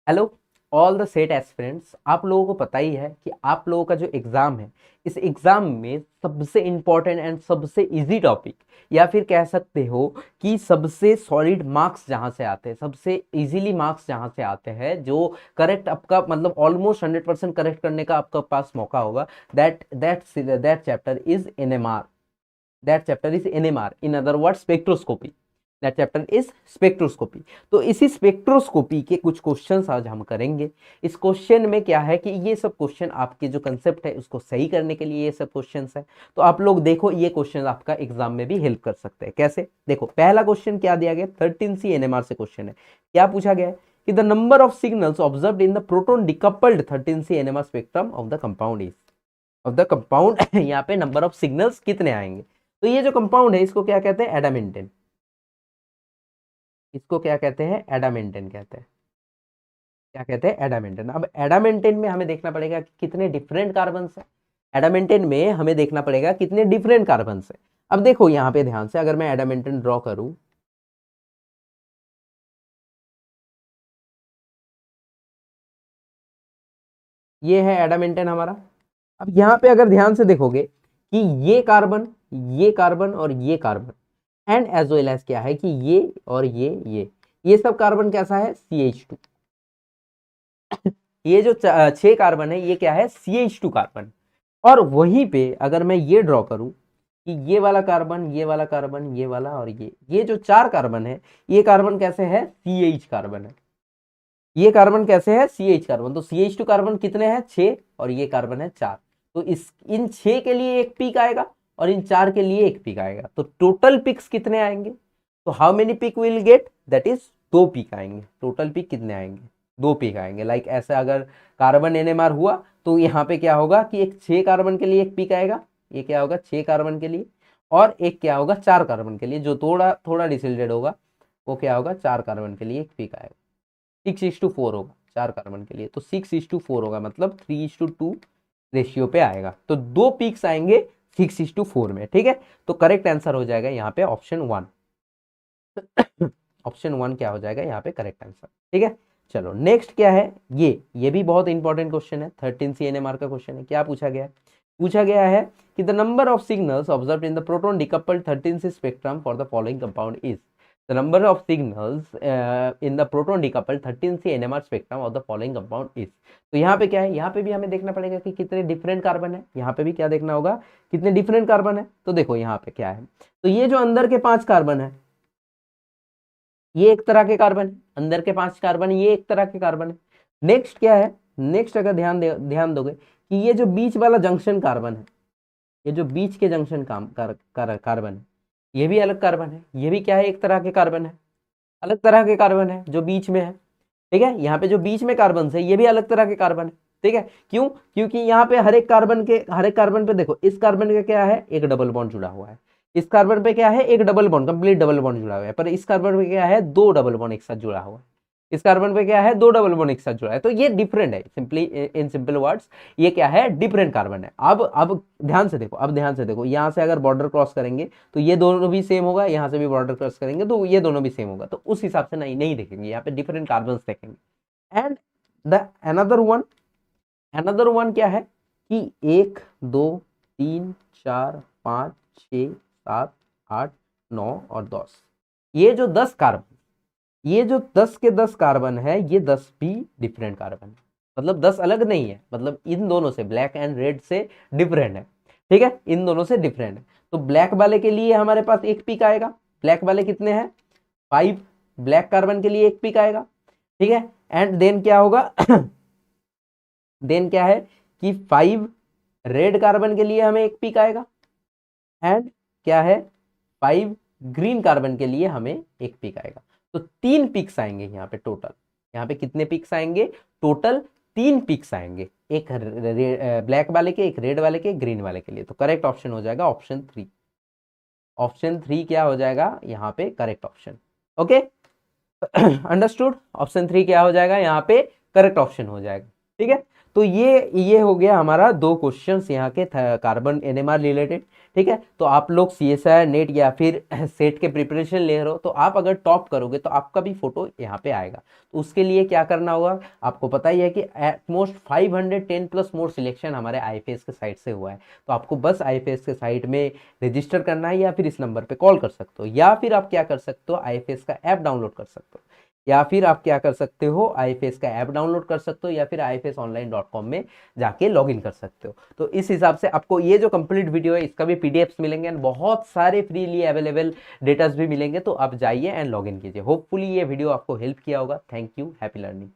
Hello all the set aspirants. आप लोगों को पता ही है कि आप लोगों का जो एग्ज़ाम है, इस एग्ज़ाम में सबसे इम्पॉर्टेंट एंड सबसे इजी टॉपिक, या फिर कह सकते हो कि सबसे सॉलिड मार्क्स जहाँ से आते हैं, सबसे इजीली मार्क्स जहाँ से आते हैं, जो करेक्ट आपका मतलब ऑलमोस्ट 100% करेक्ट करने का आपका पास मौका होगा, that chapter is NMR. That chapter is NMR, in other word spectroscopy. That chapter is spectroscopy. तो इसी स्पेक्ट्रोस्कोपी के कुछ क्वेश्चंस आज हम करेंगे। इस क्वेश्चन में क्या है कि ये सब क्वेश्चन आपके जो कंसेप्ट है उसको सही करने के लिए ये सब क्वेश्चंस है। तो आप लोग देखो, ये क्वेश्चन आपका एग्जाम में भी हेल्प कर सकते हैं। कैसे? देखो, पहला क्वेश्चन क्या दिया गया, 13C एनएमआर से क्वेश्चन है। क्या पूछा गया है कि the number of signals observed in the proton decoupled 13C NMR spectrum of the compound is. Of the compound यहाँ पे नंबर ऑफ सिग्नल्स कितने आएंगे। तो ये जो कंपाउंड है इसको क्या कहते हैं? एडामेंटेन। इसको क्या कहते हैं? एडामेंटेन कहते हैं। क्या कहते हैं? एडामेंटेन। अब एडामेंटेन में हमें देखना पड़ेगा कि कितने डिफरेंट कार्बन है। एडामेंटेन में हमें देखना पड़ेगा कितने डिफरेंट कार्बन है। अब देखो यहाँ पे ध्यान से, अगर मैं एडामेंटेन ड्रॉ करूं, ये है एडामेंटेन हमारा। अब यहाँ पे अगर ध्यान से देखोगे कि ये कार्बन और ये carbon and as well as क्या है कि ये और ये सब कार्बन कैसा है? CH2। ये जो 6 कार्बन है ये क्या है? CH2 carbon. और वहीं पे अगर मैं ये ड्रॉ करूं कि ये वाला कार्बन, ये वाला कार्बन, ये वाला और ये जो 4 कार्बन है, ये कार्बन कैसे है? CH कार्बन है। ये कार्बन कैसे है? CH carbon. तो CH2 कार्बन कितने हैं? 6, और ये कार्बन है 4। तो इस इन 6 के लिए एक पीक आएगा और इन 4 के लिए एक पीक आएगा। तो टोटल पिक्स कितने आएंगे? तो how many peak will get? That is 2 peak आएंगे। टोटल पिक कितने आएंगे? 2 पिक आएंगे। लाइक ऐसा अगर कार्बन एनएमआर हुआ तो यहाँ पे क्या होगा कि एक 6 कार्बन के लिए एक पिक आएगा। ये क्या होगा? 6 कार्बन के लिए। और एक क्या होगा? 4 कार्बन के लिए, जो थोड़ा थोड़ा डिसल्टेड होगा वो क्या होगा? 4 कार्बन के लिए एक पिक आएगा। 6:4 होगा 4 कार्बन के लिए। तो 6:4 होगा, मतलब 3:2 रेशियो पे आएगा। तो 2 पीक्स आएंगे 6:4 में। ठीक है, तो करेक्ट आंसर हो जाएगा यहाँ पे ऑप्शन 1। ऑप्शन 1 क्या हो जाएगा यहाँ पे करेक्ट आंसर? ठीक है, चलो नेक्स्ट क्या है। ये भी बहुत इंपॉर्टेंट क्वेश्चन है। 13C एनएमआर का क्वेश्चन है। क्या पूछा गया है? पूछा गया है कि the number of signals observed in the proton decoupled 13C spectrum for the following compound is. The number of signals in the proton decoupled 13C NMR spectrum of the following compound is। तो यहाँ पे क्या है? यहाँ पे भी हमें देखना पड़ेगा कि कितने डिफरेंट कार्बन है। यहाँ पे भी क्या देखना होगा? कितने डिफरेंट कार्बन है। तो देखो यहाँ पे क्या है, तो ये जो अंदर के 5 कार्बन है ये एक तरह के कार्बन है। अंदर के 5 कार्बन ये एक तरह के कार्बन है। नेक्स्ट क्या है? नेक्स्ट अगर ध्यान दोगे कि ये जो बीच वाला जंक्शन कार्बन है, ये जो बीच के जंक्शन कार्बन है, ये भी अलग कार्बन है। ये भी क्या है? एक तरह के कार्बन है। अलग तरह के कार्बन है जो बीच में है। ठीक है, यहाँ पे जो बीच में कार्बन है ये भी अलग तरह के कार्बन है। ठीक है, क्यों? क्योंकि यहाँ पे हर एक कार्बन पे देखो, इस कार्बन का क्या है? एक डबल बॉन्ड जुड़ा हुआ है। इस कार्बन पे क्या है? एक double bond, complete double bond जुड़ा हुआ है। पर इस कार्बन पे क्या है? 2 डबल बॉन्ड एक साथ जुड़ा हुआ है। इस कार्बन पे क्या है? 2 डबल बॉन्ड एक साथ जुड़ा है। तो ये डिफरेंट है। सिंपली इन सिंपल वर्ड्स, ये क्या है? डिफरेंट कार्बन है। अब ध्यान से देखो, अब ध्यान से देखो, यहाँ से अगर बॉर्डर क्रॉस करेंगे तो ये दोनों भी सेम होगा, यहाँ से भी बॉर्डर क्रॉस करेंगे तो ये दोनों भी सेम होगा। तो उस हिसाब से नहीं नहीं देखेंगे, यहाँ पे डिफरेंट कार्बन देखेंगे। एंड द अनदर वन क्या है कि 1 2 3 4 5 6 7 8 9 और 10, ये जो 10 कार्बन, ये जो 10 के 10 कार्बन है, ये 10 भी डिफरेंट कार्बन है। मतलब 10 अलग नहीं है, मतलब इन दोनों से, ब्लैक एंड रेड से डिफरेंट है। ठीक है, इन दोनों से डिफरेंट है। तो ब्लैक वाले के लिए हमारे पास एक पिक आएगा। ब्लैक वाले कितने हैं? 5। ब्लैक कार्बन के लिए एक पिक आएगा। ठीक है, एंड देन क्या होगा? देन क्या है कि 5 रेड कार्बन के लिए हमें एक पिक आएगा। एंड क्या है? 5 ग्रीन कार्बन के लिए हमें एक पिक आएगा। तो 3 पिक्स आएंगे यहाँ पे टोटल। यहाँ पे कितने पिक्स आएंगे? टोटल 3 पिक्स आएंगे, एक ब्लैक वाले के, एक रेड वाले के, ग्रीन वाले के लिए। तो करेक्ट ऑप्शन हो जाएगा ऑप्शन 3। ऑप्शन 3 क्या हो जाएगा यहाँ पे? Correct option. Okay, understood. Option 3 क्या हो जाएगा यहाँ पे? करेक्ट ऑप्शन हो जाएगा। ठीक है, तो ये हो गया हमारा 2 क्वेश्चंस यहाँ के कार्बन एनएमआर रिलेटेड। ठीक है। तो आप लोग CSIR नेट या फिर सेट के प्रिपरेशन ले रहे हो, तो आप अगर टॉप करोगे तो आपका भी फोटो यहाँ पे आएगा। तो उसके लिए क्या करना होगा, आपको पता ही है कि एटमोस्ट 510 प्लस मोर सिलेक्शन हमारे IFAS के साइट से हुआ है। तो आपको बस IFAS के साइट में रजिस्टर करना है, या फिर इस नंबर पे कॉल कर सकते हो, या फिर आप क्या कर सकते हो, IFAS का ऐप डाउनलोड कर सकते हो, या फिर आप क्या कर सकते हो, IFAS का ऐप डाउनलोड कर सकते हो, या फिर ifasonline.com में जाके लॉगिन कर सकते हो। तो इस हिसाब से आपको ये जो कंप्लीट वीडियो है इसका भी PDFs मिलेंगे एंड बहुत सारे फ्रीली अवेलेबल डेटास भी मिलेंगे। तो आप जाइए एंड लॉगिन कीजिए। होपफुली ये वीडियो आपको हेल्प किया होगा। Thank you, happy learning.